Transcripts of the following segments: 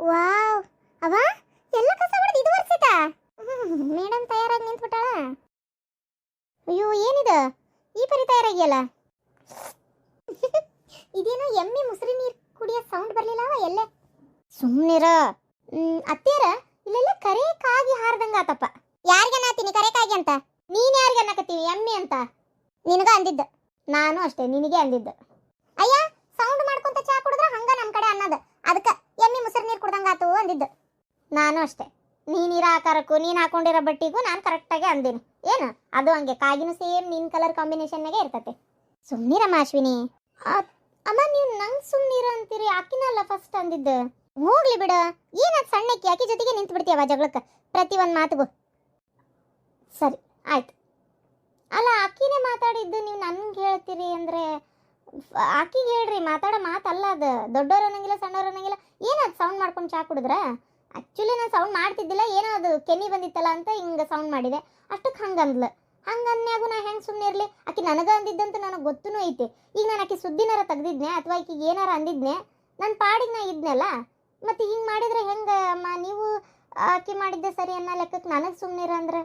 Wow ಅವ ಎಲ್ಲ ಕಸ ಹೊಡೆದು ಇದು ವರ್ಷಿತ ಮೇಡಮ್ ತಯಾರಾಗಿ ನಿಂತ್ಬಿಟ್ಟಾಳ. ಅಯ್ಯೋ ಏನಿದು ಈ ಪರಿ ತಯಾರಾಗಿಯಲ್ಲ. ಇದೇನೋ ಎಮ್ಮೆ ಮುಸ್ರಿ ನೀರು ಕುಡಿಯೋ ಸೌಂಡ್ ಬರಲಿಲ್ಲ ಎಲ್ಲೇ. ಸುಮ್ಮನಿರ ಅತ್ತೆಯರ ಇಲ್ಲೆಲ್ಲ ಕರೆ ಕಾಗಿ ಹಾರ್ದಂಗ ಆತಪ್ಪ. ಯಾರಿಗನಾತೀನಿ ಕರೆ ಕಾಗಿ ಅಂತ? ನೀನ್ ಯಾರಿಗನ್ನಕತ್ತೀವಿ ಎಮ್ಮೆ ಅಂತ? ನಿನಗ ಅಂದಿದ್ದ, ನಾನು ಅಷ್ಟೇ ನಿನಗೆ ಅಂದಿದ್ದ. ಅಯ್ಯ ಸೌಂಡ್ ಮಾಡ್ಕೊಂತ ಚಾ ಕುಡಿದ್ರ ಹಂಗ ನಮ್ಮ ಕಡೆ ಅನ್ನೋದು, ಅದಕ್ಕೆ ಎಮ್ಮೆ ಮುಸ್ರಿ ನೀರು ಕುಡ್ದಂಗಾತು ಅಂದಿದ್ದು. ನಾನು ಅಷ್ಟೇ, ನೀನಿರೋ ಆಕಾರಕ್ಕೂ ನೀನು ಹಾಕೊಂಡಿರೋ ಬಟ್ಟಿಗೂ ನಾನು ಕರೆಕ್ಟಾಗಿ ಅಂದೀನಿ. ಏನು ಅದು ಹಂಗೆ ಕಾಗಿನೂ ಸೇಮ್ ನಿನ್ನ ಕಲರ್ ಕಾಂಬಿನೇಷನ್ನಾಗೆ ಇರ್ತತೆ. ಸುಮ್ಮನಿರಮ್ಮ ಅಶ್ವಿನಿ. ಅಮ್ಮ ನೀವು ನಂಗೆ ಸುಮ್ಮನಿರ ಅಂತೀರಿ, ಆಕಿನಲ್ಲ ಫಸ್ಟ್ ಅಂದಿದ್ದು. ಹೋಗ್ಲಿ ಬಿಡ, ಏನದು ಸಣ್ಣಕ್ಕೆ ಆಕಿ ಜೊತೆಗೆ ನಿಂತು ಬಿಡ್ತೀಯವ ಜಗಳಕ್ಕೆ ಪ್ರತಿ ಒಂದು ಮಾತಿಗೂ. ಸರಿ ಆಯ್ತು. ಅಲ್ಲ ಆಕಿನೇ ಮಾತಾಡಿದ್ದು ನೀವು ನನ್ಗೆ ಹೇಳ್ತೀರಿ ಅಂದರೆ ಆಕಿಗೆ ಹೇಳ್ರಿ, ಮಾತಾಡೋ ಮಾತಲ್ಲ ಅದು. ದೊಡ್ಡವ್ರು ಅನ್ನಂಗಿಲ್ಲ ಸಣ್ಣವ್ರು ಅನ್ನಂಗಿಲ್ಲ. ಏನದು ಸೌಂಡ್ ಮಾಡ್ಕೊಂಡು ಚಾ ಕುಡಿದ್ರೆ? ಆ್ಯಕ್ಚುಲಿ ನಾನು ಸೌಂಡ್ ಮಾಡ್ತಿದ್ದಿಲ್ಲ, ಏನೋ ಅದು ಕೆನ್ನಿ ಬಂದಿತ್ತಲ್ಲ ಅಂತ ಹಿಂಗೆ ಸೌಂಡ್ ಮಾಡಿದೆ, ಅಷ್ಟಕ್ಕೆ ಹಂಗೆ ಅಂದ್ಲು. ಹಂಗೆ ಅನ್ಯಾಗೂ ನಾ ಹೆಂಗೆ ಸುಮ್ಮನೆ ಇರಲಿ? ಆಕಿ ನನಗೆ ಅಂದಿದ್ದಂತ ನನಗೆ ಗೊತ್ತೂ ಐತಿ. ಈಗ ನಾನು ಆಕಿ ಸುದ್ದಿನಾರ ತೆಗ್ದಿದ್ನೆ ಅಥವಾ ಆಕಿಗೆ ಏನಾರ ಅಂದಿದ್ನೆ, ನನ್ನ ಪಾಡಿಗೆ ನಾ ಇದ್ನಲ್ಲ. ಮತ್ತು ಹಿಂಗೆ ಮಾಡಿದರೆ ಹೆಂಗೆ ಅಮ್ಮ? ನೀವು ಆಕಿ ಮಾಡಿದ್ದೆ ಸರಿ ಅನ್ನೋ ಲೆಕ್ಕಕ್ಕೆ ನನಗೆ ಸುಮ್ಮನಿರ ಅಂದ್ರೆ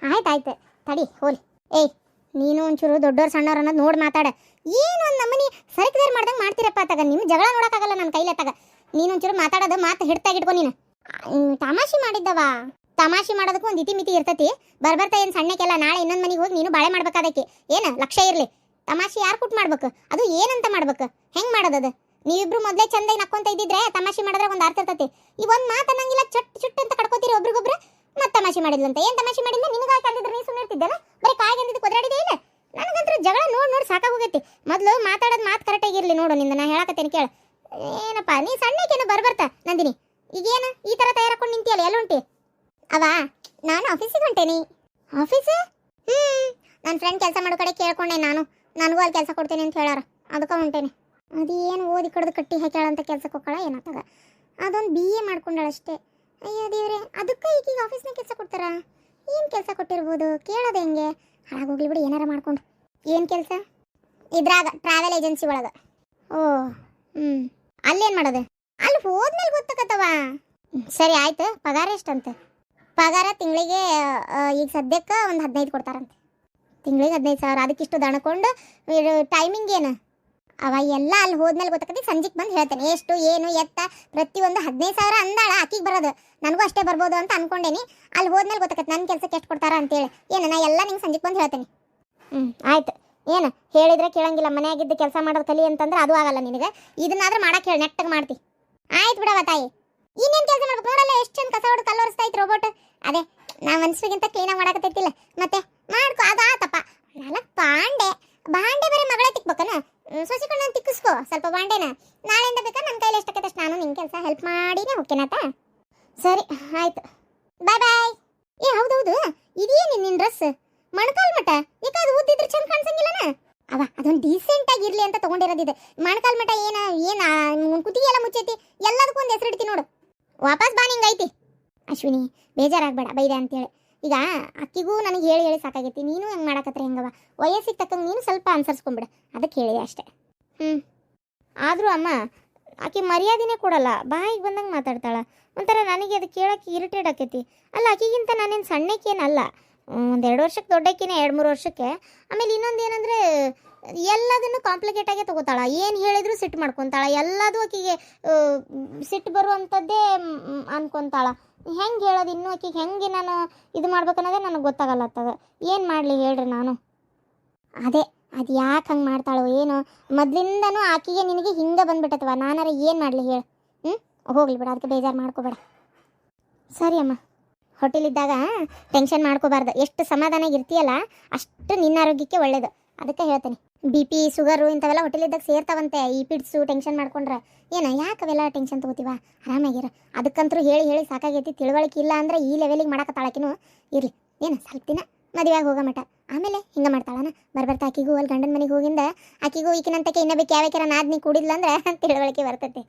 ಆಯ್ತು ತಡಿ ಹೋಲಿ. ಏಯ್ ನೀನು ಒಂಚೂರು ದೊಡ್ಡವ್ರು ಸಣ್ಣವ್ರು ಅನ್ನೋದು ನೋಡಿ ಮಾತಾಡ. ಏನು ಒಂದು ನಮ್ಮನಿ ಸರಕಿದಾರ ಮಾಡ್ದಂಗೆ ಮಾಡ್ತೀರಪ್ಪ ತಗ. ನಿಮ್ಮ ಜಗಳ ನೋಡೋಕ್ಕಾಗಲ್ಲ ನನ್ನ ಕೈಲೆ ತಗ. ನೀನೊಂಚೂರು ಮಾತಾಡೋದು ಮಾತು ಹಿಡ್ತಾಗಿಟ್ಕೊ. ನೀನು ತಮಾಷೆ ಮಾಡಿದ್ದವ. ತಮಾಷೆ ಮಾಡೋದಕ್ಕೂ ಒಂದು ಇತಿ ಮಿತಿ ಇರ್ತತಿ. ಬರ್ತಾ ಏನು ಸಣ್ಣಕ್ಕೆಲ್ಲ ನಾಳೆ ಇನ್ನೊಂದು ಮನೆಗೆ ಹೋಗಿ ನೀನು ಬಾಳೆ ಮಾಡ್ಬೇಕಾದಕ್ಕೆ ಏನು ಲಕ್ಷ್ಯ ಇರಲಿ. ತಮಾಷೆ ಯಾರು ಕುಟ್ ಮಾಡ್ಬೇಕು? ಅದು ಏನಂತ ಮಾಡ್ಬೇಕು? ಹೆಂಗೆ ಮಾಡೋದದು? ನೀವಿಬ್ರು ಮೊದಲೇ ಚಂದಾಗಿ ನಕ್ಕೊಂತ ಇದ್ದಿದ್ರೆ ತಮಾಷೆ ಮಾಡಿದ್ರೆ ಒಂದು ಅರ್ಥ ಇರ್ತತಿ. ಈ ಒಂದು ಮಾತು ಅನ್ನಂಗಿಲ್ಲ, ಚುಟ್ ಅಂತ ಕಡ್ಕೋತೀರಿ ಒಬ್ರಿಗೊಬ್ರು. ಮತ್ತೆ ತಮಾಷೆ ಮಾಡಿದ್ಲಂತ ಏನು ತಮಾಷೆ ಮಾಡಿಲ್ಲ? ನಿನಗೆ ಕಂದಿದ್ರೆ ನೀನು ಸುಮ್ಮನೆ ಇರ್ತಿದ್ದೇನ? ಬರೀ ಕಾಯಿ ಅಂದಿದ್ದು ಕೊದ್ರಾಡಿದೆ ಇಲ್ಲ. ನನಗಂತೂ ಜಗಳ ನೋಡಿ ಸಾಕಾಗೋಗೈತಿ. ಮೊದಲು ಮಾತಾಡೋದು ಮಾತು ಕರೆಕ್ಟಾಗಿರಲಿ ನೋಡು. ನಿಂದ ನಾ ಹೇಳಕತ್ತೇನೆ ಕೇಳು. ಏನಪ್ಪ ನೀ ಸಣ್ಣಕ್ಕೇನು ಬರ್ತಾ ನಂದಿನಿ? ಈಗೇನು ಈ ಥರ ತಯಾರಾಕೊಂಡು ನಿಂತಿಯಲ್ಲ, ಎಲ್ಲ ಉಂಟಿ? ಅವ ನಾನು ಆಫೀಸಿಗೆ ಹೊಂಟೇನಿ. ಆಫೀಸ್? ನನ್ನ ಫ್ರೆಂಡ್ ಕೆಲಸ ಮಾಡೋ ಕಡೆ ಕೇಳ್ಕೊಂಡೆ ನಾನು. ನನಗೂ ಅಲ್ಲಿ ಕೆಲಸ ಕೊಡ್ತೇನೆ ಅಂತ ಹೇಳಾರ, ಅದಕ್ಕೆ ಹೊಂಟೇನೆ. ಅದೇನು ಓದಿ ಕಡ್ದು ಕಟ್ಟಿ ಹಾಕ್ಯಾಳಂತ ಕೆಲ್ಸಕ್ಕೆ ಹೋಗ್ಕಳ ಏನಾತಾಗ. ಅದೊಂದು BA ಮಾಡ್ಕೊಂಡಾಳಷ್ಟೇ. ಅಯ್ಯೋ ದೇವ್ರೆ, ಅದಕ್ಕೆ ಈಗೀಗ ಆಫೀಸ್ನಾಗ ಕೆಲಸ ಕೊಡ್ತಾರ? ಏನು ಕೆಲಸ ಕೊಟ್ಟಿರ್ಬೋದು ಕೇಳೋದು ಹೆಂಗೆ? ಹಾಳಾಗೋಗ್ಲಿ ಬಿಡು, ಏನಾರ ಮಾಡ್ಕೊಂಡು. ಏನು ಕೆಲಸ? ಇದ್ರಾಗ ಟ್ರಾವೆಲ್ ಏಜೆನ್ಸಿ ಒಳಗೆ. ಓ ಅಲ್ಲೇನು ಮಾಡೋದು? ಅಲ್ಲಿ ಹೋದ್ಮೇಲೆ ಗೊತ್ತಾಗತ್ತವ. ಸರಿ ಆಯ್ತು. ಪಗಾರ ಎಷ್ಟಂತೆ? ಪಗಾರ ತಿಂಗಳಿಗೆ ಈಗ ಸದ್ಯಕ್ಕೆ ಒಂದು 15 ಕೊಡ್ತಾರಂತೆ. ತಿಂಗಳಿಗೆ 15,000. ಅದಕ್ಕಿಷ್ಟು ದಣಕೊಂಡು ಟೈಮಿಂಗ್ ಏನು? ಅವ ಎಲ್ಲ ಅಲ್ಲಿ ಹೋದ್ಮೇಲೆ ಗೊತ್ತಾಗತ್ತೆ. ಸಂಜೆಗೆ ಬಂದು ಹೇಳ್ತೇನೆ ಎಷ್ಟು ಏನು ಎತ್ತ ಪ್ರತಿಯೊಂದು. 15,000 ಅಂದಾಳ ಆಕಿಗೆ ಬರೋದು. ನನಗೂ ಅಷ್ಟೇ ಬರ್ಬೋದು ಅಂತ ಅನ್ಕೊಂಡೇನಿ. ಅಲ್ಲಿ ಹೋದ್ಮೇಲೆ ಗೊತ್ತಾಗತ್ತೆ ನನ್ನ ಕೆಲಸಕ್ಕೆ ಎಷ್ಟು ಕೊಡ್ತಾರ ಅಂತೇಳಿ. ಏನು ನಾ ಎಲ್ಲ ನಿಂಗೆ ಸಂಜೆಗೆ ಬಂದು ಹೇಳ್ತೇನೆ. ಆಯ್ತು. ಏನು ಹೇಳಿದ್ರೆ ಕೇಳಂಗಿಲ್ಲ. ಮನೆಯಾಗಿದ್ದು ಕೆಲಸ ಮಾಡೋದು ಕಲಿ ಅಂತಂದ್ರೆ ಅದು ಆಗಲ್ಲ ನಿನಗೆ. ಇದನ್ನಾದ್ರೂ ಮಾಡಕ್ಕೆ ಹೇಳಿ, ನೆಟ್ಟಗೆ ಮಾಡ್ತಿ. ಆಯ್ತು ಬಿಡವ ತಾಯಿ. ಇನ್ನೇನು ಕೆಲಸ ಮಾಡ್ಬೇಕು ನೋಡಲ್ಲ, ಎಷ್ಟು ಚಂದ ಕಸ ಹೊಡೆದು ಕಲ್ಲು ಒರೆಸ್ತಾ ರೋಬೋಟ್. ಅದೇ ನಾ ಮನ್ಸಿಗಿಂತ ಕ್ಲೀನಾಗಿ ಮಾಡಕತ್ತೈತಿಲ್ಲ. ಮತ್ತೆ ಮಾಡ್ಕೊ, ಅದು ಆತಪ್ಪ. ನಾಲ್ಕು ಬಾಂಡೆ ಬರೀ ಮಗಳ ತಿಕ್ಬೇಕನ? ಸೊಸಿಕೊಂಡು ನಾನು ತಿಕ್ಕಿಸ್ಕೋ ಸ್ವಲ್ಪ ಬಾಂಡೆನ. ನಾಳೆಯಿಂದ ಬೇಕಾ ನನ್ನ ಕೈಲಿ ಎಷ್ಟಕ್ಕೆ ಅಷ್ಟು ನಾನು ನಿನ್ನ ಕೆಲಸ ಹೆಲ್ಪ್ ಮಾಡಿನೇ ಹೋಗ್ತೇನಾತ. ಸರಿ ಆಯ್ತು, ಬಾಯ್ ಬಾಯ್. ಏ ಹೌದೌದು, ಇದೇನು ನಿನ್ನ ಡ್ರೆಸ್ ಮಣಕಾಲ್ ಮಠ? ಯಾಕೆ ಅದು ಓದಿದ್ರೆ ಚಂದ ಕಾಣಿಸಂಗಿಲ್ಲನ? ಅವ ಅದೊಂದು ಡೀಸೆಂಟ್ ಆಗಿರ್ಲಿ ಅಂತ ತಗೊಂಡಿರೋದಿದೆ. ಮಣಕಾಲ್ ಮಠ ಏನು ಕುತ್ತಿಗೆ ಎಲ್ಲ ಮುಚ್ಚೈತಿ. ಎಲ್ಲದಕ್ಕೂ ಒಂದು ಹೆಸರು ಇಡ್ತಿ ನೋಡು. ವಾಪಸ್ ಬಾ, ನಿಂಗೈತಿ. ಅಶ್ವಿನಿ ಬೇಜಾರಾಗಬೇಡ ಬೈದೆ ಅಂತೇಳಿ. ಈಗ ಅಕ್ಕಿಗೂ ನನಗೆ ಹೇಳಿ ಹೇಳಿ ಸಾಕಾಗೈತಿ. ನೀನು ಹೆಂಗೆ ಮಾಡಕತ್ರೆ ಹೆಂಗವ? ವಯಸ್ಸಿಗೆ ತಕ್ಕಂಗೆ ನೀನು ಸ್ವಲ್ಪ ಅನ್ಸರ್ಸ್ಕೊಂಬಿಡ, ಅದಕ್ಕೆ ಹೇಳಿದೆ ಅಷ್ಟೇ. ಆದರೂ ಅಮ್ಮ ಆಕೆ ಮರ್ಯಾದೆನೇ ಕೊಡಲ್ಲ, ಬಾಯಿಗೆ ಬಂದಂಗೆ ಮಾತಾಡ್ತಾಳೆ. ಒಂಥರ ನನಗೆ ಅದು ಕೇಳೋಕ್ಕೆ ಇರಿಟೇಟ್ ಆಕೈತಿ. ಅಲ್ಲ ಆಕೆಗಿಂತ ನಾನೇನು ಸಣ್ಣಕ್ಕೇನಲ್ಲ, 1-2 ವರ್ಷಕ್ಕೆ ದೊಡ್ಡಕ್ಕಿನೇ, 2-3 ವರ್ಷಕ್ಕೆ. ಆಮೇಲೆ ಇನ್ನೊಂದು ಏನಂದರೆ ಎಲ್ಲದನ್ನು ಕಾಂಪ್ಲಿಕೇಟಾಗೆ ತೊಗೋತಾಳ. ಏನು ಹೇಳಿದ್ರು ಸಿಟ್ಟು ಮಾಡ್ಕೊತಾಳ. ಎಲ್ಲದೂ ಆಕೆಗೆ ಸಿಟ್ಟು ಬರುವಂಥದ್ದೇ ಅನ್ಕೊತಾಳ. ಹೆಂಗೆ ಹೇಳೋದು ಇನ್ನೂ ಆಕೆಗೆ? ಹೆಂಗೆ ನಾನು ಇದು ಮಾಡ್ಬೇಕನ್ನೋದೇ ನನಗೆ ಗೊತ್ತಾಗಲ್ಲತ್ತದ. ಏನು ಮಾಡಲಿ ಹೇಳ್ರಿ ನಾನು? ಅದು ಯಾಕೆ ಹಂಗೆ ಮಾಡ್ತಾಳೋ ಏನೋ. ಮೊದಲಿಂದನೂ ಆಕೆಗೆ ನಿನಗೆ ಹಿಂಗೆ ಬಂದ್ಬಿಟ್ಟತ್ವ. ನಾನಾರ ಏನು ಮಾಡಲಿ ಹೇಳು? ಹೋಗ್ಲಿ ಬಿಡ, ಅದಕ್ಕೆ ಬೇಜಾರು ಮಾಡ್ಕೋಬೇಡ. ಸರಿ ಅಮ್ಮ. ಹೋಟೆಲಿದ್ದಾಗ ಟೆನ್ಷನ್ ಮಾಡ್ಕೋಬಾರ್ದು. ಎಷ್ಟು ಸಮಾಧಾನಾಗಿ ಇರ್ತೀಯಲ್ಲ ಅಷ್ಟು ನಿನ್ನ ಆರೋಗ್ಯಕ್ಕೆ ಒಳ್ಳೇದು. ಅದಕ್ಕೆ ಹೇಳ್ತೇನೆ, BP ಶುಗರು ಇಂಥವೆಲ್ಲ ಹೋಟೆಲಿದ್ದಾಗ ಸೇರ್ತಾವಂತೆ. ಈ ಪಿಡ್ಸು ಟೆನ್ಷನ್ ಮಾಡ್ಕೊಂಡ್ರೆ ಏನು? ಯಾಕೆ ಅವೆಲ್ಲ ಟೆನ್ಷನ್ ತೊಗೋತೀವ? ಆರಾಮಾಗಿರ. ಅದಕ್ಕಂತರೂ ಹೇಳಿ ಹೇಳಿ ಸಾಕಾಗೈತಿ. ತಿಳುವಳಿಕೆ ಇಲ್ಲ ಅಂದರೆ ಈ ಲೆವೆಲಿಗೆ ಮಾಡಕತ್ತಾಳಕಿನೂ. ಇರಲಿ ಏನು ಸ್ವಲ್ಪ ದಿನ ಮದುವೆಯಾಗಿ ಹೋಗೋ ಮಟ. ಆಮೇಲೆ ಹಿಂಗೆ ಮಾಡ್ತಾಳನ? ಬರ್ತಾ ಆಕಿಗೂ ಅಲ್ಲಿ ಗಂಡನ ಮನೆಗೆ ಹೋಗಿಂದ ಆಕಿಗೂ ಈಕಿನಂತಕ್ಕೆ ಇನ್ನಬೇಕು ಯಾವ್ಯಾಕ್ಯಾರ ನಾದ್ನಿ ಕೂಡಿದ್ಲ ಅಂದ್ರೆ ತಿಳುವಳಿಕೆ ಬರ್ತೈತಿ.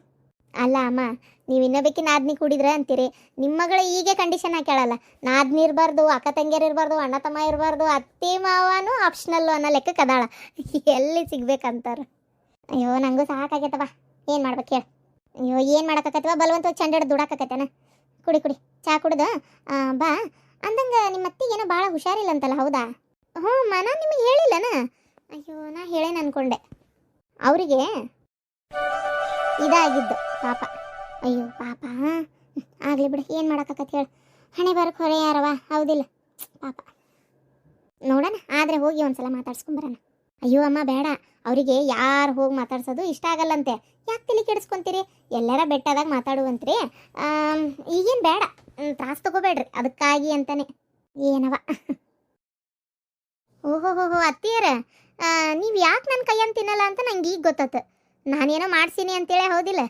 ಅಲ್ಲ ಅಮ್ಮ, ನೀವು ಇನ್ನೊಬ್ಬಕ್ಕೆ ನಾದ್ನಿ ಕೂಡಿದ್ರೆ ಅಂತೀರಿ. ನಿಮ್ಮ ಮಗಳು ಹೀಗೆ ಕಂಡೀಷನ್ ಹಾಕ್ಯಾಳಲ್ಲ, ನಾದ್ನಿ ಇರಬಾರ್ದು, ಅಕ್ಕ ತಂಗಿಯರು ಇರಬಾರ್ದು, ಅಣ್ಣ ತಮ್ಮ ಇರಬಾರ್ದು, ಅತ್ತಿ ಮಾವನು ಆಪ್ಷನಲ್ಲು ಅನ್ನೋ ಲೆಕ್ಕಕ್ಕೆ ಅದಾಳ. ಎಲ್ಲಿ ಸಿಗ್ಬೇಕಂತಾರೆ? ಅಯ್ಯೋ ನನಗೂ ಸಾಕಾಗೈತವ. ಏನು ಮಾಡ್ಬೇಕು ಹೇಳು? ಅಯ್ಯೋ ಏನು ಮಾಡೋಕ್ಕಾಕತ್ವ ಬಲವಂತವಾಗಿ ಚಂಡ ಹಿಡ್ದು ದುಡಾಕತ್ತೇನ. ಕುಡಿ ಕುಡಿ ಚಾ ಕುಡ್ದು ಬಾ. ಅಂದಂಗೆ ನಿಮ್ಮ ಅತ್ತಿಗೆ ಏನೋ ಭಾಳ ಹುಷಾರಿಲ್ಲ ಅಂತಲ್ಲ, ಹೌದಾ? ಹ್ಞೂ ನಾನು ನಿಮಗೆ ಹೇಳಿಲ್ಲನ. ಅಯ್ಯೋ ನಾ ಹೇಳೇನು ಅನ್ಕೊಂಡೆ. ಅವರಿಗೆ ಇದಾಗಿದ್ದು ಪಾಪ. ಅಯ್ಯೋ ಪಾಪ. ಆಗಲಿ ಬಿಡಿ, ಏನು ಮಾಡೋಕ್ಕಾಕತ್ತೆ ಹೇಳು. ಹಣೆ ಬರಕ್ಕೆ ಹೊರೆ ಯಾರವ, ಹೌದಿಲ್ಲ? ಪಾಪ ನೋಡೋಣ, ಆದರೆ ಹೋಗಿ ಒಂದ್ಸಲ ಮಾತಾಡ್ಸ್ಕೊಂಬರೋಣ. ಅಯ್ಯೋ ಅಮ್ಮ ಬೇಡ, ಅವರಿಗೆ ಯಾರು ಹೋಗಿ ಮಾತಾಡ್ಸೋದು ಇಷ್ಟ ಆಗಲ್ಲಂತೆ. ಯಾಕೆ ತಲೆ ಕೆಡಿಸ್ಕೊಂತೀರಿ? ಎಲ್ಲರ ಬೆಟ್ಟದಾಗ ಮಾತಾಡುವಂತ್ರಿ. ಈಗೇನು ಬೇಡ, ತ್ರಾಸ ತಗೋಬೇಡ್ರಿ ಅದಕ್ಕಾಗಿ ಅಂತಾನೆ. ಏನವ ಓಹೋ ಹೋ ಅತ್ತಿಯರ, ನೀವು ಯಾಕೆ ನನ್ನ ಕೈಯನ್ನು ತಿನ್ನಲ್ಲ ಅಂತ ನಂಗೆ ಈಗ ಗೊತ್ತಾತು. ನಾನೇನೋ ಮಾಡ್ಸೀನಿ ಅಂತೇಳಿ, ಹೌದಿಲ್ಲ?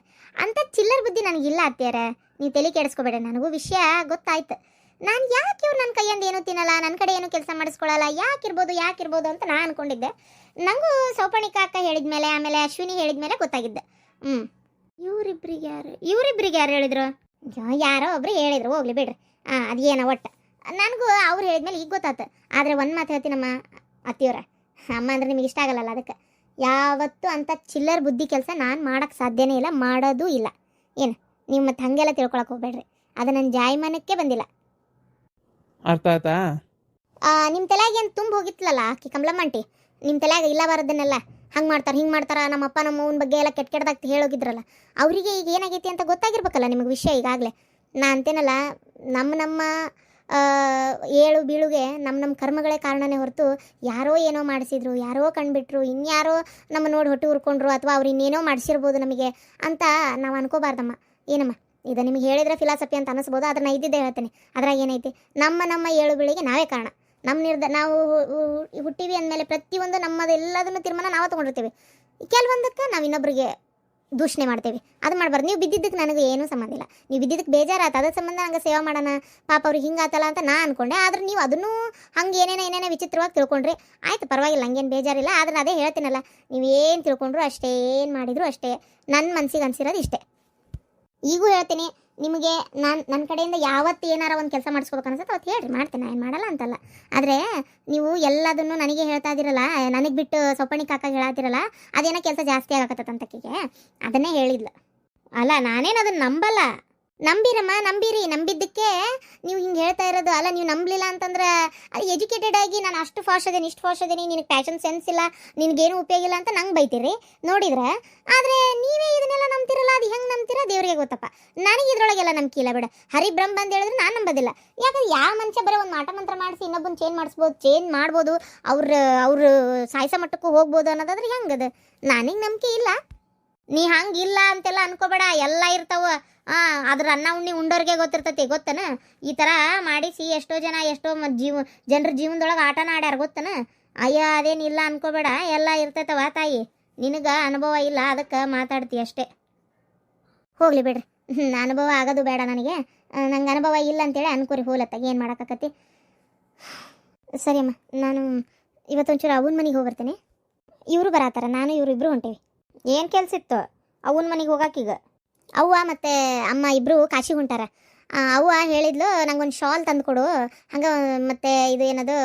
ಅಂತ ಚಿಲ್ಲರ್ ಬುದ್ಧಿ ನನಗಿಲ್ಲ ಅತ್ತಿಯರ. ನೀವು ತಲೆ ಕೆಡಿಸ್ಕೋಬೇಡ, ನನಗೂ ವಿಷಯ ಗೊತ್ತಾಯ್ತು. ನಾನು ಯಾಕೆ ಇವ್ರು ನನ್ನ ಕೈಯಿಂದ ಏನೂ ತಿನ್ನಲ್ಲ, ನನ್ನ ಕಡೆ ಏನೂ ಕೆಲಸ ಮಾಡಿಸ್ಕೊಳ್ಳಲ್ಲ, ಯಾಕಿರ್ಬೋದು ಅಂತ ನಾನು ಅಂದ್ಕೊಂಡಿದ್ದೆ. ನನಗೂ ಸೌಪರ್ಣಿಕ ಅಕ್ಕ ಹೇಳಿದ್ಮೇಲೆ, ಆಮೇಲೆ ಅಶ್ವಿನಿ ಹೇಳಿದ್ಮೇಲೆ ಗೊತ್ತಾಗಿದ್ದೆ. ಇವರಿಬ್ರಿಗೆ ಯಾರು ಹೇಳಿದ್ರು? ಯಾರೋ ಒಬ್ರು ಹೇಳಿದ್ರು, ಹೋಗ್ಲಿ ಬಿಡ್ರಿ. ಅದೇನೋ ಒಟ್ಟು ನನಗೂ ಅವ್ರು ಹೇಳಿದ್ಮೇಲೆ ಈಗ ಗೊತ್ತಾಯ್ತು. ಆದರೆ ಒಂದು ಮಾತು ಹೇಳ್ತೀನಮ್ಮ ಅತ್ತಿಯವರ, ಅಮ್ಮ ಅಂದರೆ ನಿಮಗೆ ಇಷ್ಟ ಆಗಲ್ಲ, ಅದಕ್ಕೆ ಯಾವತ್ತೂ ಅಂಥ ಚಿಲ್ಲರ್ ಬುದ್ಧಿ ಕೆಲಸ ನಾನು ಮಾಡೋಕ್ಕೆ ಸಾಧ್ಯನೇ ಇಲ್ಲ, ಮಾಡೋದೂ ಇಲ್ಲ. ಏನು ನೀವು ಮತ್ತೆ ಹಾಗೆಲ್ಲ ತಿಳ್ಕೊಳಕ್ಕೆ ಹೋಗ್ಬೇಡ್ರಿ, ಅದು ನನ್ನ ಜಾಯಮಾನಕ್ಕೆ ಬಂದಿಲ್ಲ. ಅರ್ಥ ಆಯ್ತಾ? ನಿಮ್ಮ ತಲೆಯಾಗ ಏನು ತುಂಬ ಹೋಗಿತ್ತಲ್ಲ ಆಕಿ ಕಮಲಮ್ಮಂಟಿ, ನಿಮ್ಮ ತಲೆಯಾಗ ಇಲ್ಲ ಬರೋದನ್ನೆಲ್ಲ ಹಂಗೆ ಮಾಡ್ತಾರೆ ಹಿಂಗೆ ಮಾಡ್ತಾರೆ, ನಮ್ಮಪ್ಪ ನಮ್ಮ ಅವ್ವನ ಬಗ್ಗೆ ಎಲ್ಲ ಕೆಟ್ಟದಾಗಿ ಹೇಳೋಗಿದ್ರಲ್ಲ, ಅವರಿಗೆ ಈಗ ಏನಾಗೈತಿ ಅಂತ ಗೊತ್ತಾಗಿರ್ಬೇಕಲ್ಲ ನಿಮಗೆ ವಿಷಯ. ಈಗಾಗಲೇ ನಾ ಅಂತೇನಲ್ಲ, ನಮ್ಮ ಏಳು ಬೀಳುಗೆ ನಮ್ಮ ಕರ್ಮಗಳೇ ಕಾರಣನೇ ಹೊರತು ಯಾರೋ ಏನೋ ಮಾಡಿಸಿದ್ರು, ಯಾರೋ ಕಂಡುಬಿಟ್ರು, ಇನ್ಯಾರೋ ನಮ್ಮ ನೋಡಿ ಹೊಟ್ಟೆ ಉರ್ಕೊಂಡ್ರು, ಅಥವಾ ಅವ್ರು ಇನ್ನೇನೋ ಮಾಡಿಸಿರ್ಬೋದು ನಮಗೆ ಅಂತ ನಾವು ಅನ್ಕೋಬಾರ್ದಮ್ಮ. ಏನಮ್ಮ ಇದು ನಿಮಗೆ ಹೇಳಿದ್ರೆ ಫಿಲಾಸಫಿ ಅಂತ ಅನಿಸ್ಬೋದು, ಆದರೆ ನಾನು ಇದ್ದಿದ್ದೆ ಹೇಳ್ತೇನೆ. ಅದ್ರಾಗ ಏನೈತಿ, ನಮ್ಮ ಏಳು ಬೀಳಿಗೆ ನಾವೇ ಕಾರಣ. ನಾವು ಹುಟ್ಟಿವಿ ಅಂದಮೇಲೆ ಪ್ರತಿಯೊಂದು ನಮ್ಮದೆಲ್ಲದನ್ನು ತೀರ್ಮಾನ ನಾವು ತೊಗೊಂಡಿರ್ತೀವಿ. ಕೆಲವೊಂದಕ್ಕೆ ನಾವು ಇನ್ನೊಬ್ರಿಗೆ ದೂಷಣೆ ಮಾಡ್ತೇವೆ, ಅದು ಮಾಡಬಾರ್ದು. ನೀವು ಬಿದ್ದಿದ್ದಕ್ಕೆ ನನಗೆ ಏನೂ ಸಂಬಂಧ ಇಲ್ಲ. ನೀವು ಬಿದ್ದಿದ್ದಕ್ಕೆ ಬೇಜಾರಾತ, ಅದ್ರ ಸಂಬಂಧ ನಂಗೆ ಸೇವೆ ಮಾಡೋಣ, ಪಾಪ ಅವ್ರಿಗೆ ಹಿಂಗಾತಲ್ಲ ಅಂತ ನಾನು ಅಂದ್ಕೊಂಡೆ. ಆದ್ರೆ ನೀವು ಅದನ್ನು ಹಂಗೆ ಏನೇನೋ ವಿಚಿತ್ರವಾಗಿ ತಿಳ್ಕೊಂಡ್ರಿ. ಆಯ್ತು ಪರವಾಗಿಲ್ಲ, ಹಂಗೇನು ಬೇಜಾರಿಲ್ಲ. ಆದರೆ ಅದೇ ಹೇಳ್ತೀನಲ್ಲ, ನೀವೇನು ತಿಳ್ಕೊಂಡ್ರು ಅಷ್ಟೇ, ಏನು ಮಾಡಿದ್ರು ಅಷ್ಟೇ, ನನ್ನ ಮನಸ್ಸಿಗೆ ಅನಿಸಿರೋದು ಇಷ್ಟೇ. ಈಗೂ ಹೇಳ್ತೀನಿ ನಿಮಗೆ, ನನ್ನ ಕಡೆಯಿಂದ ಯಾವತ್ತು ಏನಾರ ಒಂದು ಕೆಲಸ ಮಾಡಿಸ್ಕೋಬೇಕು ಅನ್ಸುತ್ತೆ ಅವತ್ತು ಹೇಳ್ರಿ, ಮಾಡ್ತೇನೆ, ಏನು ಮಾಡಲ್ಲ ಅಂತಲ್ಲ. ಆದರೆ ನೀವು ಎಲ್ಲದನ್ನು ನನಗೆ ಹೇಳ್ತಾ ಇದ್ದೀರಲ್ಲ, ನನಗೆ ಬಿಟ್ಟು ಸೊಪ್ಪಣಿಗೆ ಕಾಕಾಗ ಹೇಳತ್ತಿರಲ್ಲ, ಅದೇನೋ ಕೆಲಸ ಜಾಸ್ತಿ ಆಗಕತ್ತಂತಕ್ಕಿಗೆ ಅದನ್ನೇ ಹೇಳಿದ್ಲು. ಅಲ್ಲ ನಾನೇನು ಅದನ್ನು ನಂಬಲ್ಲ. ನಂಬಿರಮ್ಮ, ನಂಬಿದ್ದಕ್ಕೆ ನೀವು ಹಿಂಗೆ ಹೇಳ್ತಾ ಇರೋದು. ಅಲ್ಲ ನೀವು ನಂಬಲಿಲ್ಲ ಅಂತಂದ್ರೆ, ಅದು ಎಜುಕೇಟೆಡ್ ಆಗಿ ನಾನು ಅಷ್ಟು ಫಾಸ್ಟ್ ಅದೇನಿ, ಇಷ್ಟು ಫಾಸ್ಟ್ ಅದೇನಿ, ನಿನಗೆ ಪ್ಯಾಷನ್ ಸೆನ್ಸ್ ಇಲ್ಲ, ನಿನಗೇನು ಉಪಯೋಗ ಇಲ್ಲ ಅಂತ ನಂಗೆ ಬೈತೀರಿ ನೋಡಿದ್ರೆ. ಆದರೆ ನೀವೇ ಇದನ್ನೆಲ್ಲ ನಂಬ್ತಿರಲ್ಲ, ಅದು ಹೆಂಗೆ ನಂಬ್ತೀರ ದೇವರಿಗೆ ಗೊತ್ತಪ್ಪ. ನನಗೆ ಇದ್ರೊಳಗೆಲ್ಲ ನಂಬಿಕೆ ಇಲ್ಲ ಬಿಡ. ಹರಿಬ್ರಹ್ಮ ಅಂತ ಹೇಳಿದ್ರೆ ನಾನು ನಂಬೋದಿಲ್ಲ. ಯಾಕಂದ್ರೆ ಯಾವ ಮನುಷ್ಯ ಬರೋ ಒಂದು ಮಾಟ ಮಂತ್ರ ಮಾಡಿಸಿ ಇನ್ನೊಬ್ಬನ ಚೇಂಜ್ ಮಾಡ್ಬೋದು, ಅವ್ರು ಸಾಯಿಸೋ ಮಟ್ಟಕ್ಕೂ ಹೋಗ್ಬೋದು ಅನ್ನೋದಾದ್ರೆ ಹೆಂಗದು? ನನಗೆ ನಂಬಿಕೆ ಇಲ್ಲ. ನೀ ಹಂಗಿಲ್ಲ ಅಂತೆಲ್ಲ ಅನ್ಕೋಬೇಡ, ಎಲ್ಲ ಇರ್ತಾವ. ಅದ್ರ ಅನ್ನ ಉಣ್ಣಿ ಉಂಡೋರಿಗೆ ಗೊತ್ತಿರ್ತೈತಿ, ಗೊತ್ತನ? ಈ ಥರ ಮಾಡಿಸಿ ಎಷ್ಟೋ ಜನರ ಜೀವನದೊಳಗೆ ಆಟನ ಆಡ್ಯಾರ, ಗೊತ್ತನ? ಅಯ್ಯ ಅದೇನಿಲ್ಲ ಅನ್ಕೋಬೇಡ, ಎಲ್ಲ ಇರ್ತೈತವ ತಾಯಿ. ನಿನಗೆ ಅನುಭವ ಇಲ್ಲ, ಅದಕ್ಕೆ ಮಾತಾಡ್ತಿ ಅಷ್ಟೇ. ಹೋಗ್ಲಿ ಬಿಡ್ರಿ, ಅನುಭವ ಆಗೋದು ಬೇಡ ನನಗೆ. ನಂಗೆ ಅನುಭವ ಇಲ್ಲ ಅಂತೇಳಿ ಅನ್ಕೋರಿ, ಹೋಲತ್ತಾಗ ಏನು ಮಾಡೋಕ್ಕಾಕತಿ. ಸರಿ ಅಮ್ಮ, ನಾನು ಇವತ್ತೊಂಚೂರು ಅವನ ಮನೆಗೆ ಹೋಗ್ಬರ್ತೇನೆ. ಇವರು ಬರತ್ತಾರ, ನಾನು ಇಬ್ಬರು ಹೊಂಟೇವಿ. ಏನು ಕೆಲಸ ಇತ್ತು ಅವನ ಮನೆಗೆ ಹೋಗಾಕೀಗ? ಅವ್ವ ಮತ್ತು ಅಮ್ಮ ಇಬ್ಬರು ಕಾಶಿಗೆ ಹೊಂಟಾರ. ಅವ್ವ ಹೇಳಿದ್ಲು ನಂಗೊಂದು ಶಾಲ್ ತಂದು ಕೊಡು, ಹಂಗೆ ಮತ್ತು ಇದು ಏನದು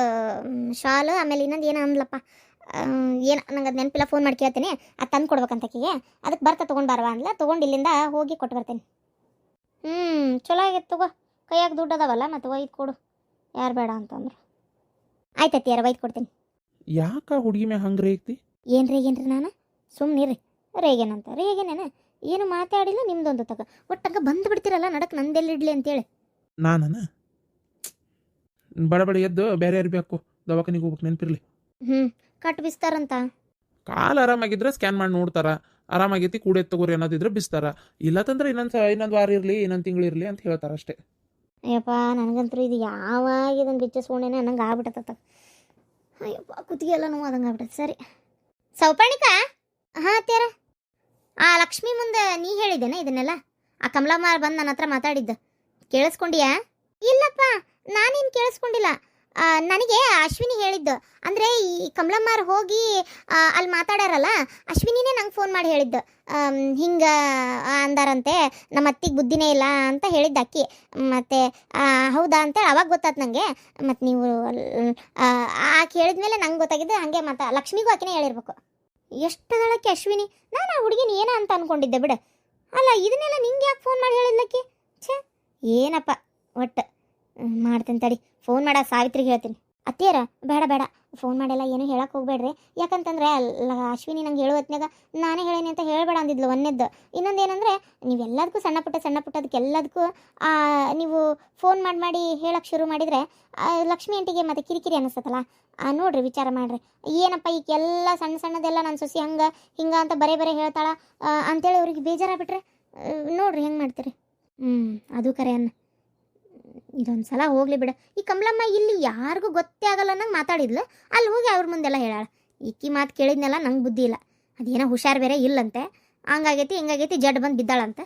ಶಾಲು, ಆಮೇಲೆ ಇನ್ನೊಂದು ಏನೋ ಅಂದ್ಲಪ್ಪ, ಏನು ನಂಗೆ ಅದು ನೆನಪಿಲ್ಲ, ಫೋನ್ ಮಾಡಿ ಕೇಳ್ತೀನಿ. ಅದು ತಂದು ಕೊಡ್ಬೇಕಂತಕ್ಕಿಗೆ. ಅದಕ್ಕೆ ಬರ್ತಾ ತೊಗೊಂಡು ಬರವ ಅಂದ್ಲ. ತೊಗೊಂಡು ಇಲ್ಲಿಂದ ಹೋಗಿ ಕೊಟ್ಟು ಬರ್ತೇನೆ. ಚಲೋ ಆಗೈತೆ ತಗೋ, ಕೈಯಾಗ ದುಡ್ಡು ಅದಾವಲ್ಲ, ಮತ್ತು ಒಯ್ದು ಕೊಡು, ಯಾರು ಬೇಡ ಅಂತಂದ್ರು. ಆಯ್ತೈತಿ, ಯಾರು ಒಯ್ದು ಕೊಡ್ತೀನಿ. ಯಾಕೆ ಹುಡುಗಿ ಮ್ಯಾಗ ಹಂಗೆ ರೇಗ್ತಿ? ಏನ್ರಿ ನಾನು ಸುಮ್ಮನಿರಿ. ರೇಗೇನಂತ ರೇಗೇನೇನ, ಏನು ಮಾತಾಡಿಲ್ಲ, ನಿಮ್ದೊಂದು ತಗ ಒಟ್ಟಂಗ ಬಂದು ಬಿಡ್ತಿರಲ್ಲ ನಡಕ್ಕೆ, ನಂದೆಲ್ಲಿಡ್ಲಿ ಅಂತೇಳಿ. ನಾನ ಬಡ ಎದ್ದು ಬೇರೆ ಯಾರು ಬೇಕು ದವಾಖಾನಿಗೆ ಹೋಗ್ಬೇಕು, ನೆನಪಿರ್ಲಿ. ಕಟ್ ಬಿಸ್ತಾರಂತ. ಕಾಲು ಆರಾಮಾಗಿದ್ರೆ ಸ್ಕ್ಯಾನ್ ಮಾಡಿ ನೋಡ್ತಾರ, ಆರಾಮಾಗೈತಿ ಕೂಡೆ ತಗೋರಿ ಅನ್ನೋದಿದ್ರೆ ಬಿಸ್ತಾರ, ಇಲ್ಲತ್ತಂದ್ರೆ ಇನ್ನೊಂದು ವಾರ ಇರಲಿ, ಇನ್ನೊಂದು ತಿಂಗಳು ಇರಲಿ ಅಂತ ಹೇಳ್ತಾರ ಅಷ್ಟೇ. ಅಯ್ಯಪ್ಪ ನನಗಂತೂ ಇದು ಯಾವಾಗ ಇದನ್ನು ಬಿಚ್ಚಿಸ್ಕೊಂಡೇನೆ ಅನ್ನಂಗೆ ಆಗ್ಬಿಟ್ಟತ್ತ. ಅಯ್ಯಪ್ಪ ಕುತ್ತಿಗೆ ಎಲ್ಲ ನೋವು ಅದಂಗೆ ಆಗ್ಬಿಟ್ಟೈತೆ. ಸರಿ ಸೌಪರ್ಣಿಕ. ಹಾಂ ಅತ್ಯಾರ, ಲಕ್ಷ್ಮಿ ಮುಂದೆ ನೀ ಹೇಳಿದ್ದೇನೆ ಇದನ್ನೆಲ್ಲ? ಆ ಕಮಲಮ್ಮ ಬಂದು ನನ್ನ ಹತ್ರ ಮಾತಾಡಿದ್ದ, ಕೇಳಿಸ್ಕೊಂಡಿಯಾ? ಇಲ್ಲಪ್ಪ, ನಾನೇನು ಕೇಳಿಸ್ಕೊಂಡಿಲ್ಲ. ನನಗೆ ಅಶ್ವಿನಿ ಹೇಳಿದ್ದು. ಅಂದರೆ ಈ ಕಮಲಮ್ಮರು ಹೋಗಿ ಅಲ್ಲಿ ಮಾತಾಡ್ಯಾರಲ್ಲ, ಅಶ್ವಿನಿನೇ ನಂಗೆ ಫೋನ್ ಮಾಡಿ ಹೇಳಿದ್ದು. ಹಿಂಗೆ ಅಂದಾರಂತೆ, ನಮ್ಮ ಅತ್ತಿಗೆ ಬುದ್ಧಿನೇ ಇಲ್ಲ ಅಂತ ಹೇಳಿದ್ದ ಅಕ್ಕಿ. ಮತ್ತು ಹೌದಾ ಅಂತೇಳಿ ಅವಾಗ ಗೊತ್ತಾಯ್ತು ನನಗೆ. ಮತ್ತು ನೀವು ಆಕೆ ಹೇಳಿದ್ಮೇಲೆ ನಂಗೆ ಗೊತ್ತಾಗಿದ್ದು. ಹಾಗೆ ಮತ್ತು ಲಕ್ಷ್ಮಿಗೂ ಆಕೆನೇ ಹೇಳಿರ್ಬೇಕು. ಎಷ್ಟದಳಕ್ಕೆ ಅಶ್ವಿನಿ. ನಾನು ಆ ಹುಡುಗಿನ ಏನ ಅಂತ ಅಂದ್ಕೊಂಡಿದ್ದೆ ಬಿಡು. ಅಲ್ಲ ಇದನ್ನೆಲ್ಲ ನಿಂಗೆ ಯಾಕೆ ಫೋನ್ ಮಾಡಿ ಹೇಳಿದ್ಲಕ್ಕಿ? ಛೇ ಏನಪ್ಪ ಒಟ್ಟು ಮಾಡ್ತೇನೆ ತಡಿ, ಫೋನ್ ಮಾಡ ಸಾವಿತ್ರಿಗೆ ಹೇಳ್ತೀನಿ. ಅತ್ತಿಯರ ಬೇಡ ಬೇಡ ಫೋನ್ ಮಾಡಿಲ್ಲ ಏನೂ ಹೇಳಕ್ಕೆ ಹೋಗ್ಬೇಡ್ರಿ. ಯಾಕಂತಂದ್ರೆ ಅಶ್ವಿನಿ ನಂಗೆ ಹೇಳೋ ಹೊತ್ನಾಗ ನಾನೇ ಹೇಳೇನಿ ಅಂತ ಹೇಳಬೇಡ ಅಂದಿದ್ಲು ಒಂದೇದ್ದು. ಇನ್ನೊಂದು ಏನಂದರೆ ನೀವೆಲ್ಲದಕ್ಕೂ ಸಣ್ಣ ಪುಟ್ಟದಕ್ಕೆಲ್ಲದಕ್ಕೂ ನೀವು ಫೋನ್ ಮಾಡಿ ಹೇಳಕ್ಕೆ ಶುರು ಮಾಡಿದರೆ ಲಕ್ಷ್ಮಿ ಆಂಟಿಗೆ ಮತ್ತೆ ಕಿರಿಕಿರಿ ಅನಿಸ್ತತಲ್ಲ. ನೋಡ್ರಿ ವಿಚಾರ ಮಾಡ್ರಿ, ಏನಪ್ಪ ಈಗ ಎಲ್ಲ ಸಣ್ಣದೆಲ್ಲ ನನ್ನ ಸೊಸಿ ಹಂಗೆ ಹಿಂಗೆ ಅಂತ ಬರೇ ಹೇಳ್ತಾಳ ಅಂತೇಳಿ ಅವ್ರಿಗೆ ಬೇಜಾರಾಗ್ಬಿಟ್ರೆ ನೋಡ್ರಿ ಹೆಂಗೆ ಮಾಡ್ತೀರಿ. ಅದು ಕರೆ ಅನ್ನ. ಇದೊಂದು ಸಲ ಹೋಗ್ಲಿ ಬಿಡ. ಈ ಕಮಲಮ್ಮ ಇಲ್ಲಿ ಯಾರಿಗೂ ಗೊತ್ತೇ ಆಗಲ್ಲ ನಂಗೆ ಮಾತಾಡಿದ್ಲು, ಅಲ್ಲಿ ಹೋಗಿ ಅವ್ರ ಮುಂದೆಲ್ಲ ಹೇಳಾಳ. ಈಕಿ ಮಾತು ಕೇಳಿದ್ನೆಲ್ಲ ನಂಗೆ ಬುದ್ಧಿ ಇಲ್ಲ, ಅದೇನೋ ಹುಷಾರು ಬೇರೆ ಇಲ್ಲಂತೆ, ಹಂಗಾಗೈತಿ ಹಿಂಗಾಗೈತಿ ಜಡ್ ಬಂದು ಬಿದ್ದಾಳಂತೆ.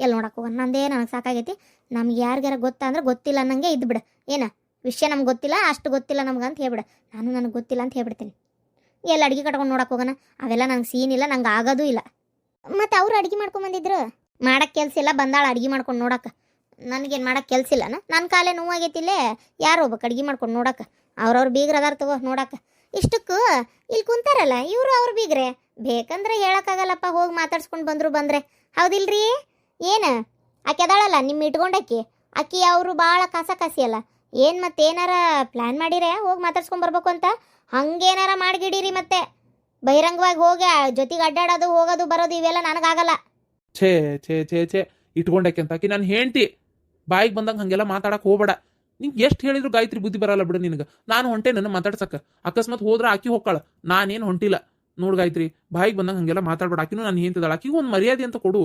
ಎಲ್ಲಿ ನೋಡಕ್ಕೆ ಹೋಗೋಣ, ನಂದೇ ನನಗೆ ಸಾಕಾಗೈತಿ. ನಮ್ಗೆ ಯಾರಿಗಾರ ಗೊತ್ತಾ ಅಂದ್ರೆ ಗೊತ್ತಿಲ್ಲ ಅನ್ನಂಗೆ ಇದ್ದು ಬಿಡು. ವಿಷಯ ನಮ್ಗೆ ಗೊತ್ತಿಲ್ಲ, ಅಷ್ಟು ಗೊತ್ತಿಲ್ಲ ನಮ್ಗೆ ಅಂತ ಹೇಳ್ಬಿಡ. ನನಗೆ ಗೊತ್ತಿಲ್ಲ ಅಂತ ಹೇಳ್ಬಿಡ್ತೀನಿ. ಎಲ್ಲ ಅಡುಗೆ ಕಟ್ಕೊಂಡು ನೋಡಕ್ಕೆ ಹೋಗೋಣ, ಅವೆಲ್ಲ ನಂಗೆ ಸೀನ್ ಇಲ್ಲ, ನಂಗೆ ಆಗೋದೂ ಇಲ್ಲ. ಮತ್ತು ಅವ್ರು ಅಡುಗೆ ಮಾಡ್ಕೊಂಬಂದಿದ್ರು, ಮಾಡೋಕ್ಕೆ ಕೆಲಸ ಇಲ್ಲ, ಬಂದಾಳ ಅಡುಗೆ ಮಾಡ್ಕೊಂಡು ನೋಡಕ್ಕೆ. ನನಗೇನು ಮಾಡೋಕ್ಕೆ ಕೆಲಸ ಇಲ್ಲನ? ನನ್ನ ಕಾಲೇ ನೋವಾಗೈತಿಲ್ಲೇ, ಯಾರು ಹೋಗ್ಬೇಕು ಅಡುಗೆ ಮಾಡ್ಕೊಂಡು ನೋಡಕ್ಕೆ? ಅವ್ರವ್ರು ಬೀಗ್ರ ಅದಾರ ತಗೋ ನೋಡಕ್ಕೆ. ಇಷ್ಟಕ್ಕೂ ಇಲ್ಲಿ ಕುಂತಾರಲ್ಲ ಇವರು ಅವ್ರು ಬೀಗ್ರೆ, ಬೇಕಂದ್ರೆ ಹೇಳೋಕ್ಕಾಗಲ್ಲಪ್ಪ, ಹೋಗಿ ಮಾತಾಡ್ಸ್ಕೊಂಡು ಬಂದರೆ ಹೌದಿಲ್ರಿ? ಏನು ಆಕೆ ಅದಾಳಲ್ಲ ನಿಮ್ಮ ಇಟ್ಕೊಂಡಕ್ಕಿ, ಆಕಿ ಅವರು ಭಾಳ ಕಾಸಿ ಅಲ್ಲ ಏನು, ಮತ್ತೇನಾರ ಪ್ಲ್ಯಾನ್ ಮಾಡಿರೆ ಹೋಗಿ ಮಾತಾಡ್ಸ್ಕೊಂಡು ಬರ್ಬೇಕು ಅಂತ? ಹಂಗೇನಾರ ಮಾಡಿಗಿಡೀರಿ, ಮತ್ತೆ ಬಹಿರಂಗವಾಗಿ ಹೋಗಿ ಜೊತೆಗೆ ಅಡ್ಡಾಡೋದು ಹೋಗೋದು ಬರೋದು ಇವೆಲ್ಲ ನನಗಾಗಲ್ಲ. ಛೇ ಛೇ ಛೇ ಛೇ ಇಟ್ಕೊಂಡಕ್ಕೆ ಅಂತ ಆಕಿ ನಾನು ಹೆಂಡ್ತಿ, ಬಾಯಿಗೆ ಬಂದಂಗೆ ಹಾಗೆಲ್ಲ ಮಾತಾಡಕ್ಕೆ ಹೋಗ್ಬೇಡ. ನಿಂಗೆ ಎಷ್ಟು ಹೇಳಿದ್ರು ಗಾಯತ್ರಿ ಬುದ್ಧಿ ಬರಲ್ಲ ಬಿಡು ನಿನಗೆ. ನಾನು ಹೊಂಟೆ ನನ್ನ ಮಾತಾಡ್ಸಕ್ಕೆ, ಅಕಸ್ಮಾತ್ ಹೋದ್ರೆ ಆಕಿ ಹೋಗ್ಕಾಳ, ನಾನೇನು ಹೊಂಟಿಲ್ಲ. ನೋಡು ಗಾಯತ್ರಿ, ಬಾಯಿಗೆ ಬಂದಂಗೆ ಹಾಗೆಲ್ಲ ಮಾತಾಡ್ಬೇಡ. ಆಕಿನೂ ನಾನು ಹೆಂಡ್ತಿದಾಳ, ಆಕಿಗೂ ಒಂದು ಮರ್ಯಾದೆ ಅಂತ ಕೊಡು.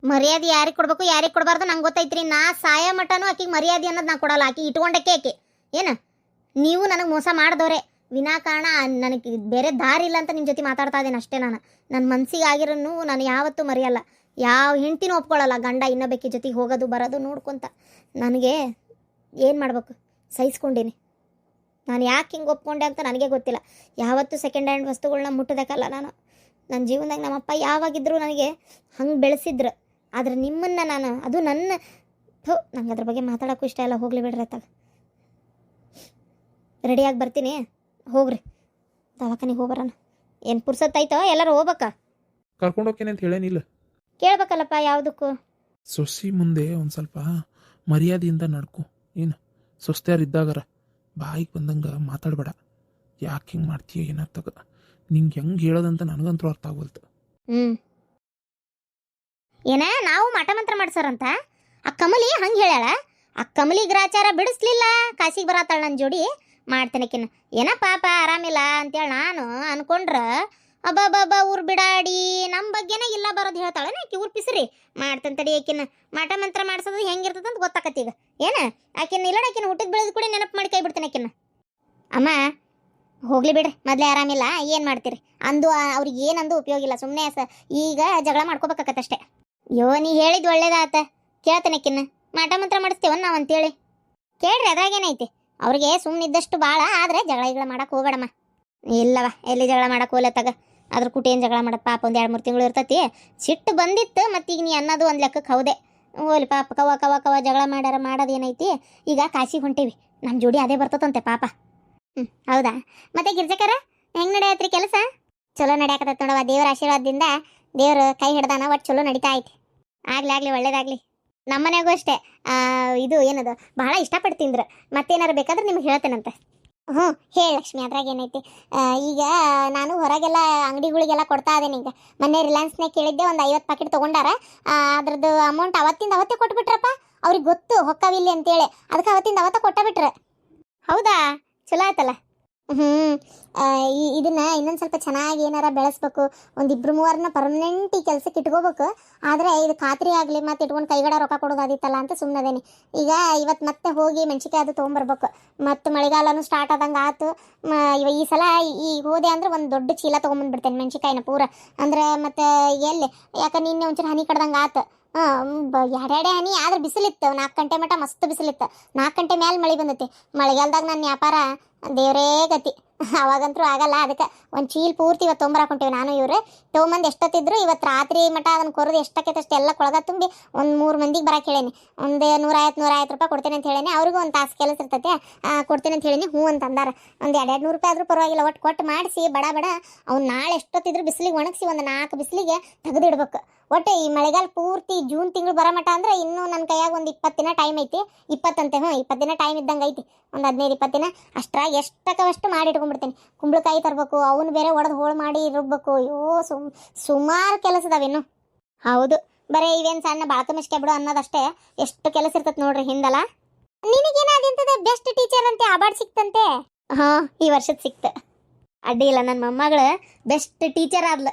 ಮರ್ಯಾದೆ ಯಾರಿಗೆ ಕೊಡ್ಬೇಕು ಯಾರಿಗೆ ಕೊಡಬಾರ್ದು ನಂಗೆ ಗೊತ್ತೈತ್ರಿ. ನಾ ಸಾಯ ಮಟನೂ ಆಕಿಗೆ ಮರ್ಯಾದೆ ಅನ್ನೋದು ನಾ ಕೊಡಲ್ಲ. ಆಕಿ ಇಟ್ಕೊಂಡಕ್ಕೆ ಆಕೆ ಏನು, ನೀವು ನನಗೆ ಮೋಸ ಮಾಡಿದವ್ರೆ, ವಿನಾಕಾರಣ ನನಗೆ ಬೇರೆ ದಾರಿ ಇಲ್ಲ ಅಂತ ನಿಮ್ಮ ಜೊತೆ ಮಾತಾಡ್ತಾ ಇದ್ದೇನೆ ಅಷ್ಟೇ. ನನ್ನ ಮನಸ್ಸಿಗೆ ಆಗಿರೋನು ನಾನು ಯಾವತ್ತೂ ಮರೆಯಲ್ಲ. ಯಾವ ಹೆಂಡ್ತಿನೂ ಒಪ್ಕೊಳ್ಳಲ್ಲ ಗಂಡ ಇನ್ನೊಬ್ಬಾಕಿ ಜೊತೆಗೆ ಹೋಗೋದು ಬರೋದು ನೋಡ್ಕೊತ. ನನಗೆ ಏನು ಮಾಡ್ಬೇಕು ಸಹಿಸ್ಕೊಂಡೀನಿ. ನಾನು ಯಾಕೆ ಹಿಂಗೆ ಒಪ್ಕೊಂಡೆ ಅಂತ ನನಗೆ ಗೊತ್ತಿಲ್ಲ. ಯಾವತ್ತೂ ಸೆಕೆಂಡ್ ಹ್ಯಾಂಡ್ ವಸ್ತುಗಳನ್ನ ಮುಟ್ಟೋದಕ್ಕಲ್ಲ ನಾನು. ನನ್ನ ಜೀವನದಾಗ ನಮ್ಮಪ್ಪ ಯಾವಾಗಿದ್ದರೂ ನನಗೆ ಹಂಗೆ ಬೆಳೆಸಿದ್ರು. ಆದರೆ ನಿಮ್ಮನ್ನು ನಾನು ಅದು ನನ್ನ ನಂಗೆ ಅದ್ರ ಬಗ್ಗೆ ಮಾತಾಡೋಕ್ಕೂ ಇಷ್ಟ ಇಲ್ಲ. ಹೋಗ್ಲಿ ಬಿಡ್ರಿ ಅತ್ತಾಗ, ರೆಡಿಯಾಗಿ ಬರ್ತೀನಿ, ಹೋಗ್ರಿ ದವಾಖಾನಿಗೆ ಹೋಗ್ಬರೋಣ. ಏನು ಪುರ್ಸತ್ತಾಯ್ತೋ? ಎಲ್ಲರೂ ಹೋಗ್ಬೇಕಾ? ಕರ್ಕೊಂಡು ಹೋಗ್ತೇನೆ ಅಂತ ಹೇಳೇನಿಲ್ಲ, ಕೇಳ್ಬೇಕಲ್ಲಪ್ಪ ಯಾವುದಕ್ಕೂ. ಸೊಸಿ ಮುಂದೆ ಒಂದು ಸ್ವಲ್ಪ ಮರ್ಯಾದೆಯಿಂದ ನಡ್ಕೊ. ಏನು ಸೊಸ್ತೆಯರಿದ್ದಾಗಾರ ಬಾಯಿಗೆ ಬಂದಂಗೆ ಮಾತಾಡಬೇಡ. ಯಾಕೆ ಹಿಂಗೆ ಮಾಡ್ತೀಯ ಏನಾಗ್ತಗ? ನಿಂಗೆ ಹೆಂಗೆ ಹೇಳೋದಂತ ನನಗಂತೂ ಅರ್ಥ ಆಗೋಲ್ತು. ಏನ ನಾವು ಮಠ ಮಂತ್ರ ಮಾಡ್ಸೋರಂತ ಆ ಕಮಲಿ ಹಂಗೆ ಹೇಳ್ಯಾಳ. ಆ ಕಮಲಿ ಗ್ರಾಚಾರ ಬಿಡಿಸ್ಲಿಲ್ಲ, ಕಾಸಿಗೆ ಬರತ್ತಾಳ ನನ್ನ ಜೋಡಿ ಮಾಡ್ತೇನೆಕಿನ. ಏನ ಪಾಪ ಆರಾಮಿಲ್ಲ ಅಂತೇಳಿ ನಾನು ಅನ್ಕೊಂಡ್ರ ಅಬ್ಬಬ್ಬ ಊರ್ ಬಿಡಾಡಿ ನಮ್ಮ ಬಗ್ಗೆನೇ ಇಲ್ಲ ಬರೋದು ಹೇಳ್ತಾಳೆ. ಆಕಿ ಊರ್ ಪಿಸ್ರಿ ಮಾಡ್ತೇನೆ ತಡಿ. ಆಕಿನ ಮಠ ಮಂತ್ರ ಮಾಡ್ಸೋದು ಹೆಂಗಿರ್ತದ ಅಂತ ಗೊತ್ತಾಕತ್ತಿ ಈಗ. ಏನ ಆಕಿನ ಇಲ್ಲ ಆಕಿನ ಹುಟ್ಟಿದ ಬೆಳೆದು ಕೂಡ ನೆನಪು ಮಾಡಿ ಕೈ ಬಿಡ್ತೇನೆ ಆಕಿನ. ಅಮ್ಮ ಹೋಗ್ಲಿ ಬಿಡ್ರಿ, ಮೊದಲೇ ಆರಾಮಿಲ್ಲ, ಏನು ಮಾಡ್ತೀರಿ ಅಂದು ಅವ್ರಿಗೆ ಏನಂದು ಉಪಯೋಗ ಇಲ್ಲ. ಸುಮ್ಮನೆ ಈಗ ಜಗಳ ಮಾಡ್ಕೋಬೇಕಾಕತ್ತಷ್ಟೇ. ಅಯ್ಯೋ ನೀ ಹೇಳಿದ್ದು ಒಳ್ಳೇದಾತ, ಕೇಳ್ತೇನೆ ಆಕಿನ. ಮಠ ಮಂತ್ರ ಮಾಡಿಸ್ತೇವನ್ ನಾವು ಅಂತೇಳಿ ಕೇಳ್ರಿ, ಅದ್ರಾಗೇನೈತಿ. ಅವ್ರಿಗೆ ಸುಮ್ಮನಿದ್ದಷ್ಟು ಭಾಳ, ಆದರೆ ಜಗಳ ಮಾಡಕ್ಕೆ ಹೋಗ್ಬೇಡಮ್ಮ. ಇಲ್ಲವ ಎಲ್ಲಿ ಜಗಳ ಮಾಡಕ್ಕೆ ಹೋಗ್ಲತ್ತಾಗ ಅದ್ರ ಕುಟಿ ಏನು ಜಗಳ ಮಾಡಕ್ಕೆ ಪಾಪ ಒಂದು 2-3 ತಿಂಗಳು ಇರ್ತೈತಿ. ಸಿಟ್ಟು ಬಂದಿತ್ತು, ಮತ್ತೀಗ ನೀ ಅನ್ನೋದು ಒಂದು ಲೆಕ್ಕಕ್ಕೆ ಹೌದೆ. ಹೋಗ್ಲಿ ಪಾಪ ಕವ ಜಗಳ ಮಾಡ್ಯಾರ ಮಾಡೋದೇನೈತಿ. ಈಗ ಕಾಸಿಗೆ ಹೊಂಟೀವಿ, ನಮ್ಮ ಜೋಡಿ ಅದೇ ಬರ್ತದಂತೆ ಪಾಪ. ಹೌದಾ? ಮತ್ತೆ ಗಿರ್ಜಕರ ಹೆಂಗೆ ನಡೆಯತ್ರಿ ಕೆಲಸ? ಚಲೋ ನಡೆಯಕತ್ತ ನೋಡವ, ದೇವರ ಆಶೀರ್ವಾದದಿಂದ ದೇವ್ರ ಕೈ ಹಿಡ್ದಾನ, ಒಟ್ಟು ಚಲೋ ನಡೀತಾ ಐತಿ. ಆಗ್ಲಿ ಒಳ್ಳೇದಾಗ್ಲಿ. ನಮ್ಮನೆಗೂ ಅಷ್ಟೇ ಇದು ಏನದು ಭಾಳ ಇಷ್ಟಪಟ್ಟು ತಿಂದ್ರು. ಮತ್ತೇನಾರು ಬೇಕಾದ್ರೆ ನಿಮ್ಗೆ ಹೇಳ್ತೇನಂತೆ. ಹೇಳಿ ಲಕ್ಷ್ಮಿ, ಅದ್ರಾಗ ಏನೈತಿ. ಈಗ ನಾನು ಹೊರಗೆಲ್ಲ ಅಂಗಡಿಗಳಿಗೆಲ್ಲ ಕೊಡ್ತಾ ಇದ್ದೇನೆ. ಈಗ ಮೊನ್ನೆ ರಿಲಯನ್ಸ್ನಾಗ ಕೇಳಿದ್ದೆ, ಒಂದು 50 ಪ್ಯಾಕೆಟ್ ತೊಗೊಂಡಾರ. ಅದ್ರದ್ದು ಅಮೌಂಟ್ ಅವತ್ತೇ ಕೊಟ್ಬಿಟ್ರಪ್ಪ. ಅವ್ರಿಗೆ ಗೊತ್ತು ಹೊಕ್ಕವಿಲ್ಲಿ ಅಂತೇಳಿ, ಅದಕ್ಕೆ ಅವತ್ತೇ ಕೊಟ್ಟಬಿಟ್ರೆ. ಹೌದಾ? ಚಲೋ ಆಯ್ತಲ್ಲ. ಇದನ್ನ ಇನ್ನೊಂದು ಸ್ವಲ್ಪ ಚೆನ್ನಾಗಿ ಏನಾರ ಬೆಳೆಸ್ಬೇಕು. 1-2-3 ಪರ್ಮನೆಂಟ್ ಈ ಕೆಲಸಕ್ಕೆ ಇಟ್ಕೋಬೇಕು. ಆದರೆ ಇದು ಖಾತ್ರಿ ಆಗಲಿ, ಮತ್ತೆ ಇಟ್ಕೊಂಡು ಕೈಗಡ ರೊಕ್ಕ ಕೊಡೋದಾದಿತ್ತಲ್ಲ ಅಂತ ಸುಮ್ಮನದೇನಿ. ಈಗ ಇವತ್ತು ಮತ್ತೆ ಹೋಗಿ ಮೆಣಸಿಕಾಯಿ ಅದು ತೊಗೊಂಬರ್ಬೇಕು. ಮತ್ತು ಮಳೆಗಾಲನೂ ಸ್ಟಾರ್ಟ್ ಆದಂಗೆ ಆಯ್ತು. ಈ ಸಲ ಈಗ ಹೋದೆ ಅಂದ್ರೆ ಒಂದು ದೊಡ್ಡ ಚೀಲ ತೊಗೊಂಬಂದ್ಬಿಡ್ತೇನೆ ಮೆಣಸಿಕಾಯಿನ ಪೂರ. ಅಂದ್ರೆ ಮತ್ತು ಎಲ್ಲಿ ಯಾಕೆ ನಿನ್ನೆ ಒಂಚೂರು ಹನಿ ಕಡ್ದಂಗೆ ಆಯ್ತು. ಎರಡೆರಡೆ ಹನಿ. ಆದ್ರೆ ಬಿಸಿಲಿತ್ತು, 4 ಗಂಟೆ ಮಟ್ಟ ಮಸ್ತ್ ಬಿಸಿಲಿತ್ತು. 4 ಗಂಟೆ ಮೇಲೆ ಮಳೆ ಬಂದೈತಿ. ಮಳೆಗಾಲದಾಗ ನನ್ನ ವ್ಯಾಪಾರ ದೇವರೇ ಗತಿ. ಅವಾಗಂತೂ ಆಗಲ್ಲ. ಅದಕ್ಕೆ ಒಂದು ಚೀಲ ಪೂರ್ತಿ ಇವತ್ತು ತೊಂಬರಾಕೊಂತೀವಿ ನಾನು ಇವ್ರು ತೊಗೊಂಬಂದು. ಎಷ್ಟೊತ್ತಿದ್ರು ಇವತ್ತು ರಾತ್ರಿ ಮಟ್ಟ ಅದನ್ನು ಕೊರದು ಎಷ್ಟಕ್ಕೆ ಅಷ್ಟೆಲ್ಲ ಕೊಳಗ ತುಂಬಿ ಒಂದು 3 ಮಂದಿಗೆ ಬರಕ್ಕೆ ಹೇಳೇನಿ. ಒಂದು 150 ರೂಪಾಯಿ ಕೊಡ್ತೇನೆ ಅಂತ ಹೇಳೇನಿ. ಅವ್ರಿಗೂ ಒಂದು ತಾಸು ಕೆಲಸ ಇರ್ತೈತೆ, ಕೊಡ್ತೇನೆ ಅಂತ ಹೇಳೀನಿ. ಹ್ಞೂ ಅಂತ ಅಂದಾರ. ಒಂದು 200 ರೂಪಾಯಿ ಆದರೂ ಪರವಾಗಿಲ್ಲ, ಒಟ್ಟು ಕೊಟ್ಟು ಮಾಡಿಸಿ ಬಡ ಅವ್ನು ನಾಳೆ ಎಷ್ಟೊತ್ತಿದ್ರು ಬಿಸಿಲಿಗೆ ಒಣಗಿಸಿ ಒಂದು 4 ಬಿಸಿಲಿಗೆ ತೆಗೆದಿಡ್ಬೇಕು. ಒಟ್ಟು ಈ ಮಳೆಗಾಲ ಪೂರ್ತಿ ಜೂನ್ ತಿಂಗಳು ಬರಮಟ ಅಂದ್ರೆ ಇನ್ನೂ ನನ್ನ ಕೈಯಾಗ ಒಂದು 20 ದಿನ ಟೈಮ್ ಐತಿ. 20 ದಿನ ಟೈಮ್ ಇದ್ದಂಗೆ ಐತಿ. ಒಂದು 15-20 ದಿನ ಅಷ್ಟ್ರಾಗ ಎಷ್ಟಕ್ಕವಷ್ಟು ಮಾಡಿ ಇಟ್ಕೊಂಡ್ಬಿಡ್ತೀನಿ. ಕುಂಬಳಕಾಯಿ ತರಬೇಕು, ಅವನು ಬೇರೆ ಒಡೆದು ಹೋಳು ಮಾಡಿ ರುಬ್ಬೇಕು. ಅಯ್ಯೋ ಸುಮಾರು ಕೆಲಸ ಅದಾವಿನ್ನು. ಹೌದು, ಬರೀ ಇವೇನು ಸಣ್ಣ ಬಾಳಕ ಮಿಸ್ಕೆ ಬಿಡು ಅನ್ನೋದಷ್ಟೇ, ಎಷ್ಟು ಕೆಲಸ ಇರ್ತೈತೆ ನೋಡ್ರಿ ಹಿಂದಲ್ಲ. ನಿನಗೇನಾದಿಂತದ ಬೆಸ್ಟ್ ಟೀಚರ್ ಅಂತೆ ಅವಾರ್ಡ್ ಸಿಕ್ತಂತೆ? ಹಾ, ಈ ವರ್ಷದ ಸಿಕ್ತ. ಅಡ್ಡಿ ಇಲ್ಲ, ನನ್ನ ಮೊಮ್ಮಗಳು ಬೆಸ್ಟ್ ಟೀಚರ್ ಆದ್ಲ.